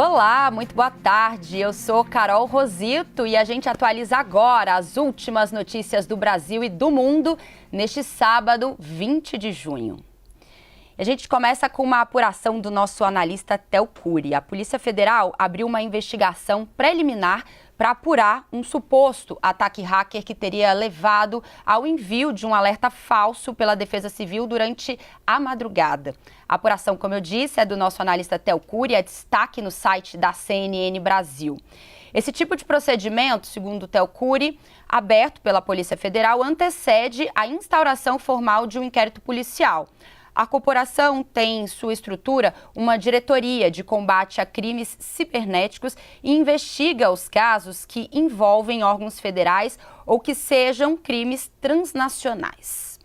Olá, muito boa tarde. Eu sou Carol Rosito e a gente atualiza agora as últimas notícias do Brasil e do mundo neste sábado, 20 de junho. A gente começa com uma apuração do nosso analista Theo Cury. A Polícia Federal abriu uma investigação preliminar para apurar um suposto ataque hacker que teria levado ao envio de um alerta falso pela Defesa Civil durante a madrugada. A apuração, como eu disse, é do nosso analista Theo Cury, é destaque no site da CNN Brasil. Esse tipo de procedimento, segundo o Theo Cury, aberto pela Polícia Federal, antecede a instauração formal de um inquérito policial. A corporação tem em sua estrutura uma diretoria de combate a crimes cibernéticos e investiga os casos que envolvem órgãos federais ou que sejam crimes transnacionais.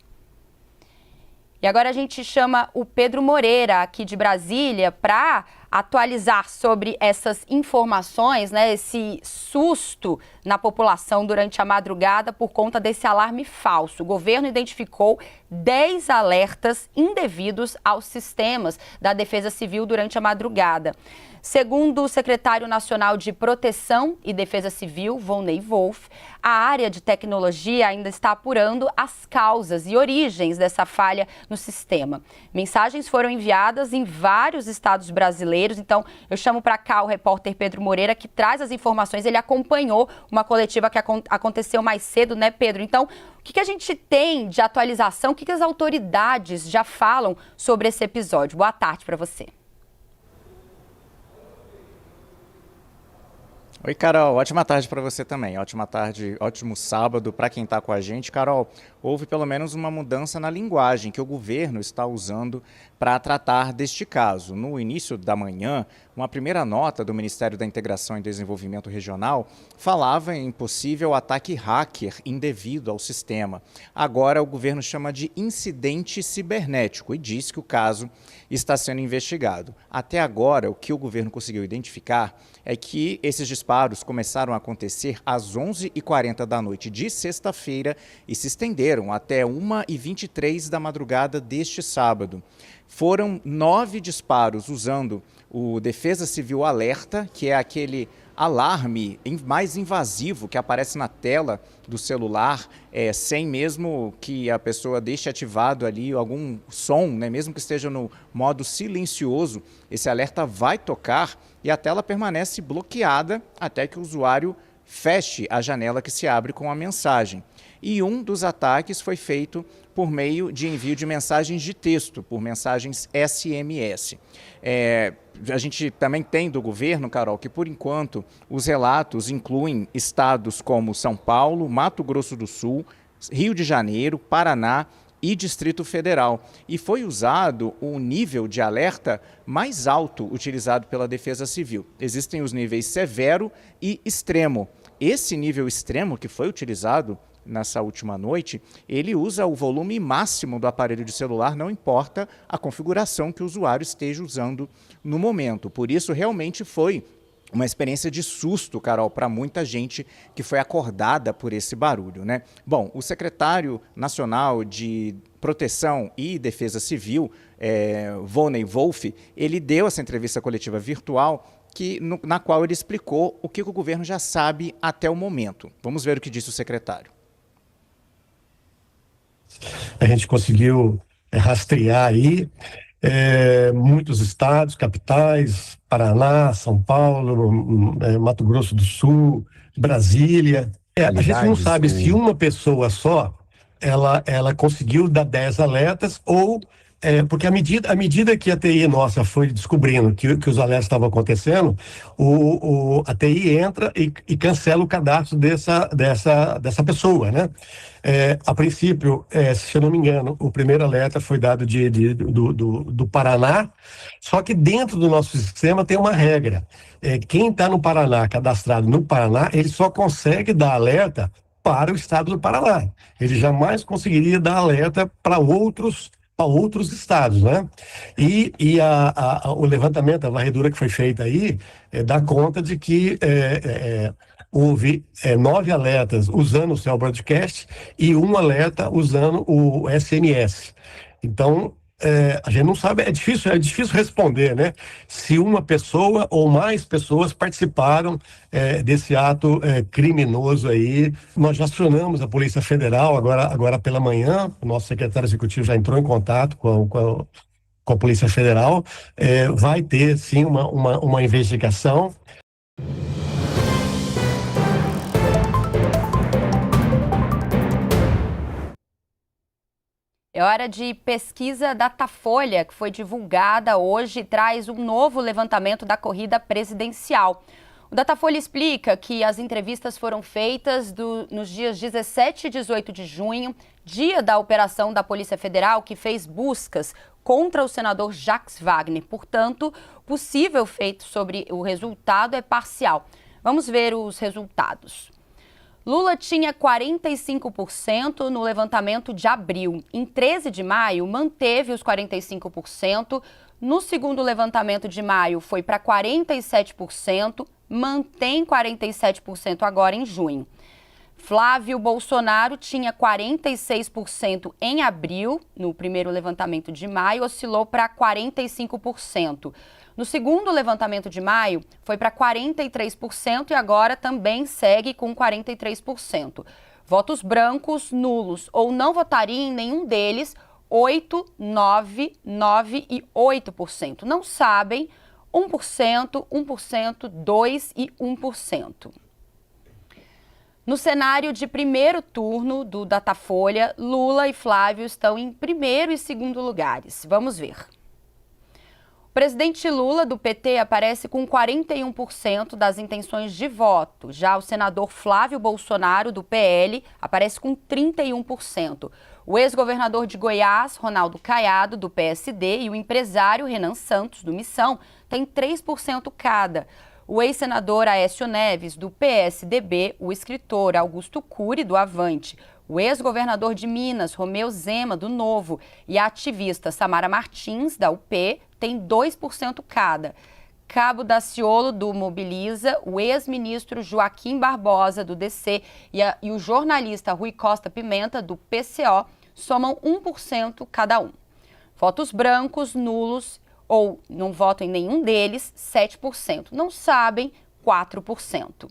E agora a gente chama o Pedro Moreira, aqui de Brasília, para atualizar sobre essas informações, né, esse susto na população durante a madrugada por conta desse alarme falso. O governo identificou 10 alertas indevidos aos sistemas da Defesa Civil durante a madrugada. Segundo o secretário nacional de Proteção e Defesa Civil, Volney Wolff, a área de tecnologia ainda está apurando as causas e origens dessa falha no sistema. Mensagens foram enviadas em vários estados brasileiros, então eu chamo para cá o repórter Pedro Moreira, que traz as informações. Ele acompanhou uma coletiva que aconteceu mais cedo, né, Pedro? Então, o que a gente tem de atualização? O que as autoridades já falam sobre esse episódio? Boa tarde para você. Oi, Carol. Ótima tarde para você também. Ótima tarde, ótimo sábado para quem está com a gente. Carol, houve pelo menos uma mudança na linguagem que o governo está usando para tratar deste caso. No início da manhã, uma primeira nota do Ministério da Integração e Desenvolvimento Regional falava em possível ataque hacker indevido ao sistema. Agora o governo chama de incidente cibernético e diz que o caso está sendo investigado. Até agora, o que o governo conseguiu identificar é que esses disparos começaram a acontecer às 11h40 da noite de sexta-feira e se estenderam até 1h23 da madrugada deste sábado. Foram 9 disparos usando o Defesa Civil Alerta, que é aquele alarme mais invasivo que aparece na tela do celular, sem mesmo que a pessoa deixe ativado ali algum som, né? Mesmo que esteja no modo silencioso, esse alerta vai tocar e a tela permanece bloqueada até que o usuário feche a janela que se abre com a mensagem. E um dos ataques foi feito por meio de envio de mensagens de texto, por mensagens SMS. A gente também tem do governo, Carol, que por enquanto os relatos incluem estados como São Paulo, Mato Grosso do Sul, Rio de Janeiro, Paraná e Distrito Federal. E foi usado o nível de alerta mais alto utilizado pela Defesa Civil. Existem os níveis severo e extremo. Esse nível extremo que foi utilizado nessa última noite, ele usa o volume máximo do aparelho de celular, não importa a configuração que o usuário esteja usando no momento. Por isso, realmente foi uma experiência de susto, Carol, para muita gente que foi acordada por esse barulho, né? Bom, o secretário nacional de Proteção e Defesa Civil, Volney Wolff, ele deu essa entrevista coletiva virtual na qual ele explicou o que o governo já sabe até o momento. Vamos ver o que disse o secretário. A gente conseguiu rastrear aí muitos estados, capitais, Paraná, São Paulo, Mato Grosso do Sul, Brasília. A gente não sabe se uma pessoa só ela conseguiu dar 10 alertas ou... porque à medida que a TI nossa foi descobrindo que os alertas estavam acontecendo, a TI entra e cancela o cadastro dessa pessoa, né? A princípio, se eu não me engano, o primeiro alerta foi dado do Paraná, só que dentro do nosso sistema tem uma regra. Quem está no Paraná, cadastrado no Paraná, ele só consegue dar alerta para o estado do Paraná. Ele jamais conseguiria dar alerta para outros estados, né? E o levantamento, a varredura que foi feita aí, dá conta de que houve 9 alertas usando o Cell Broadcast e um alerta usando o SMS. Então, a gente não sabe, é difícil responder, né? Se uma pessoa ou mais pessoas participaram desse ato criminoso aí. Nós já acionamos a Polícia Federal agora pela manhã, o nosso secretário executivo já entrou em contato com a Polícia Federal. Vai ter, sim, uma investigação. É hora de pesquisa Datafolha, que foi divulgada hoje e traz um novo levantamento da corrida presidencial. O Datafolha explica que as entrevistas foram feitas nos dias 17 e 18 de junho, dia da operação da Polícia Federal, que fez buscas contra o senador Jacques Wagner. Portanto, o possível feito sobre o resultado é parcial. Vamos ver os resultados. Lula tinha 45% no levantamento de abril. Em 13 de maio, manteve os 45%. No segundo levantamento de maio, foi para 47%. Mantém 47% agora em junho. Flávio Bolsonaro tinha 46% em abril. No primeiro levantamento de maio, oscilou para 45%. No segundo levantamento de maio, foi para 43% e agora também segue com 43%. Votos brancos, nulos ou não votariam em nenhum deles, 8%, 9%, 9% e 8%. Não sabem, 1%, 1%, 2% e 1%. No cenário de primeiro turno do Datafolha, Lula e Flávio estão em primeiro e segundo lugares. Vamos ver. O presidente Lula, do PT, aparece com 41% das intenções de voto. Já o senador Flávio Bolsonaro, do PL, aparece com 31%. O ex-governador de Goiás, Ronaldo Caiado, do PSD, e o empresário Renan Santos, do Missão, têm 3% cada. O ex-senador Aécio Neves, do PSDB, o escritor Augusto Cury, do Avante, o ex-governador de Minas, Romeu Zema, do Novo, e a ativista Samara Martins, da UP, tem 2% cada. Cabo Daciolo, do Mobiliza, o ex-ministro Joaquim Barbosa, do DC, e o jornalista Rui Costa Pimenta, do PCO, somam 1% cada um. Votos brancos, nulos ou não votam em nenhum deles, 7%. Não sabem, 4%.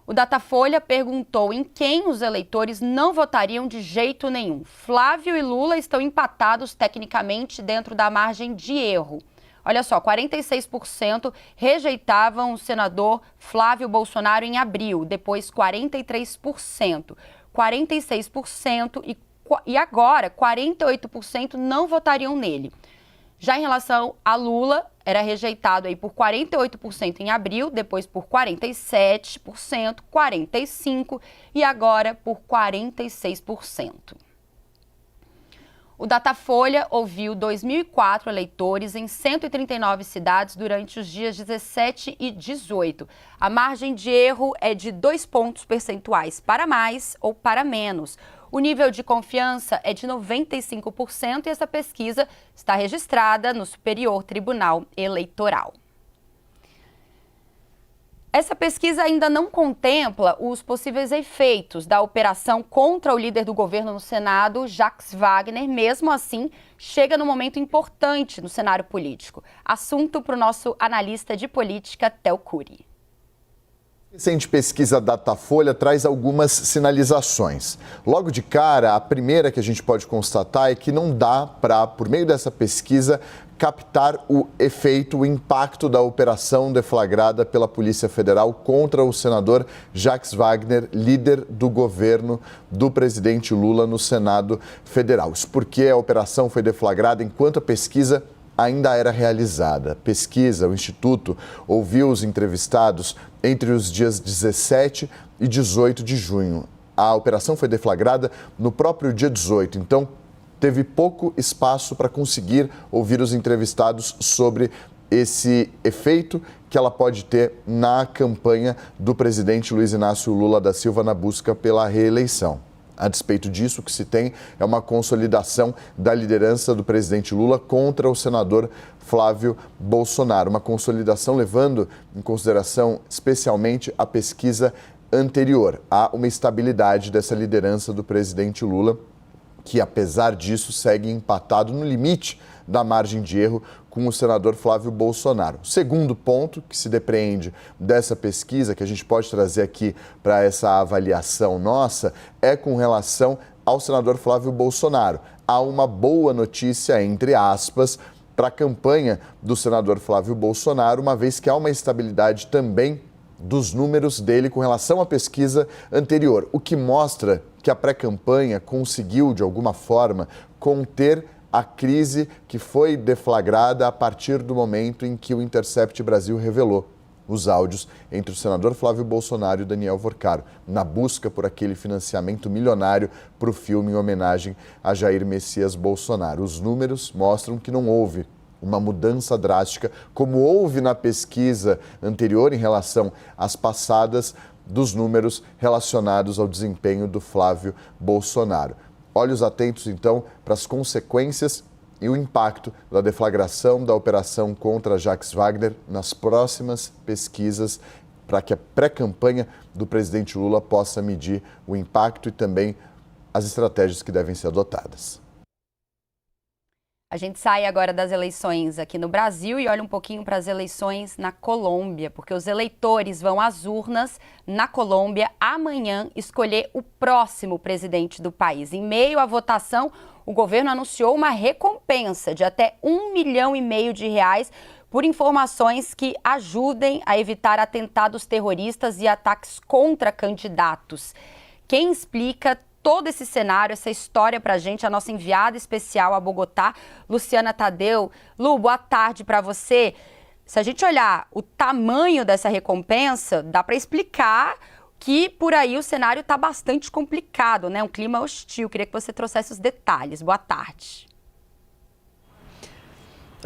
O Datafolha perguntou em quem os eleitores não votariam de jeito nenhum. Flávio e Lula estão empatados tecnicamente dentro da margem de erro. Olha só, 46% rejeitavam o senador Flávio Bolsonaro em abril, depois 43%, 46% e agora 48% não votariam nele. Já em relação a Lula, era rejeitado aí por 48% em abril, depois por 47%, 45% e agora por 46%. O Datafolha ouviu 2.004 eleitores em 139 cidades durante os dias 17 e 18. A margem de erro é de 2 pontos percentuais para mais ou para menos. O nível de confiança é de 95% e essa pesquisa está registrada no Superior Tribunal Eleitoral. Essa pesquisa ainda não contempla os possíveis efeitos da operação contra o líder do governo no Senado, Jacques Wagner. Mesmo assim, chega num momento importante no cenário político. Assunto para o nosso analista de política, Theo Cury. A recente pesquisa Datafolha traz algumas sinalizações. Logo de cara, a primeira que a gente pode constatar é que não dá para, por meio dessa pesquisa, captar o efeito, o impacto da operação deflagrada pela Polícia Federal contra o senador Jacques Wagner, líder do governo do presidente Lula no Senado Federal. Isso porque a operação foi deflagrada enquanto a pesquisa ainda era realizada. O Instituto ouviu os entrevistados entre os dias 17 e 18 de junho. A operação foi deflagrada no próprio dia 18, então teve pouco espaço para conseguir ouvir os entrevistados sobre esse efeito que ela pode ter na campanha do presidente Luiz Inácio Lula da Silva na busca pela reeleição. A despeito disso, o que se tem é uma consolidação da liderança do presidente Lula contra o senador Flávio Bolsonaro. Uma consolidação levando em consideração especialmente a pesquisa anterior. Há uma estabilidade dessa liderança do presidente Lula que apesar disso segue empatado no limite da margem de erro com o senador Flávio Bolsonaro. O segundo ponto que se depreende dessa pesquisa, que a gente pode trazer aqui para essa avaliação nossa, é com relação ao senador Flávio Bolsonaro. Há uma boa notícia, entre aspas, para a campanha do senador Flávio Bolsonaro, uma vez que há uma estabilidade também dos números dele com relação à pesquisa anterior, o que mostra que a pré-campanha conseguiu, de alguma forma, conter a crise que foi deflagrada a partir do momento em que o Intercept Brasil revelou os áudios entre o senador Flávio Bolsonaro e Daniel Vorcaro, na busca por aquele financiamento milionário para o filme em homenagem a Jair Messias Bolsonaro. Os números mostram que não houve uma mudança drástica, como houve na pesquisa anterior em relação às passadas, dos números relacionados ao desempenho do Flávio Bolsonaro. Olhos atentos, então, para as consequências e o impacto da deflagração da operação contra Jacques Wagner nas próximas pesquisas, para que a pré-campanha do presidente Lula possa medir o impacto e também as estratégias que devem ser adotadas. A gente sai agora das eleições aqui no Brasil e olha um pouquinho para as eleições na Colômbia, porque os eleitores vão às urnas na Colômbia amanhã escolher o próximo presidente do país. Em meio à votação, o governo anunciou uma recompensa de até R$1,5 milhão por informações que ajudem a evitar atentados terroristas e ataques contra candidatos. Quem explica todo esse cenário, essa história pra gente, a nossa enviada especial a Bogotá, Luciana Tadeu. Lu, boa tarde para você. Se a gente olhar o tamanho dessa recompensa, dá para explicar que por aí o cenário está bastante complicado, né? Um clima hostil. Queria que você trouxesse os detalhes. Boa tarde.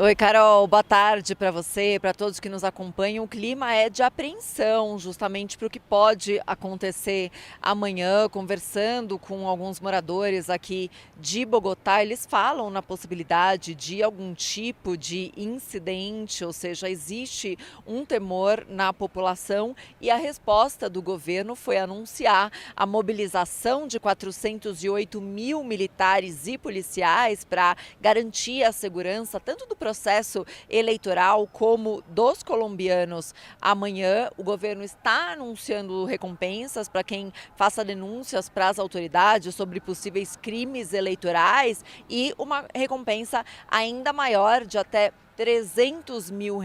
Oi, Carol, boa tarde para você, para todos que nos acompanham. O clima é de apreensão, justamente para o que pode acontecer amanhã. Conversando com alguns moradores aqui de Bogotá, eles falam na possibilidade de algum tipo de incidente, ou seja, existe um temor na população e a resposta do governo foi anunciar a mobilização de 408 mil militares e policiais para garantir a segurança tanto do processo eleitoral como dos colombianos. Amanhã o governo está anunciando recompensas para quem faça denúncias para as autoridades sobre possíveis crimes eleitorais e uma recompensa ainda maior de até R$300 mil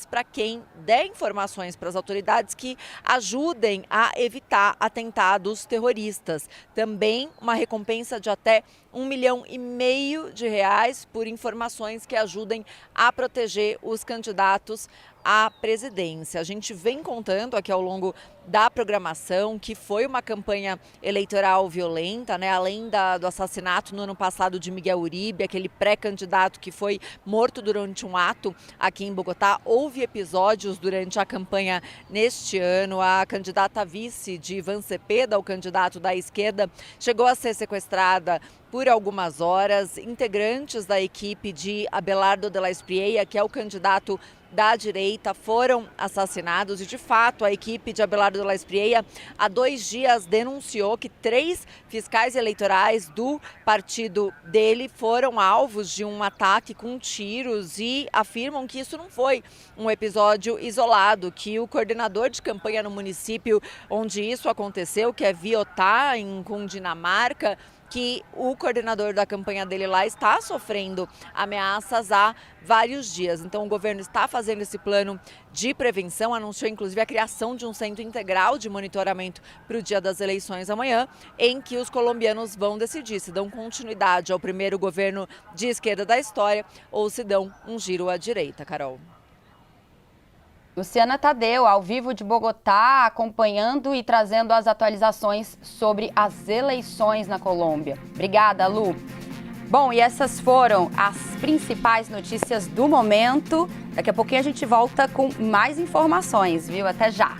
para quem der informações para as autoridades que ajudem a evitar atentados terroristas. Também uma recompensa de até R$1,5 milhão por informações que ajudem a proteger os candidatos à presidência. A gente vem contando aqui ao longo da programação que foi uma campanha eleitoral violenta, né? Além do assassinato no ano passado de Miguel Uribe, aquele pré-candidato que foi morto durante um ato aqui em Bogotá. Houve episódios durante a campanha neste ano. A candidata vice de Iván Cepeda, o candidato da esquerda, chegou a ser sequestrada por algumas horas. Integrantes da equipe de Abelardo de la Espriella, que é o candidato da direita, foram assassinados e, de fato, a equipe de Abelardo de la Espriella há 2 dias denunciou que 3 fiscais eleitorais do partido dele foram alvos de um ataque com tiros e afirmam que isso não foi um episódio isolado, que o coordenador de campanha no município onde isso aconteceu, que é Viotá, em Cundinamarca, que o coordenador da campanha dele lá está sofrendo ameaças há vários dias. Então o governo está fazendo esse plano de prevenção, anunciou inclusive a criação de um centro integral de monitoramento para o dia das eleições amanhã, em que os colombianos vão decidir se dão continuidade ao primeiro governo de esquerda da história ou se dão um giro à direita, Carol. Luciana Tadeu, ao vivo de Bogotá, acompanhando e trazendo as atualizações sobre as eleições na Colômbia. Obrigada, Lu. Bom, e essas foram as principais notícias do momento. Daqui a pouquinho a gente volta com mais informações, viu? Até já!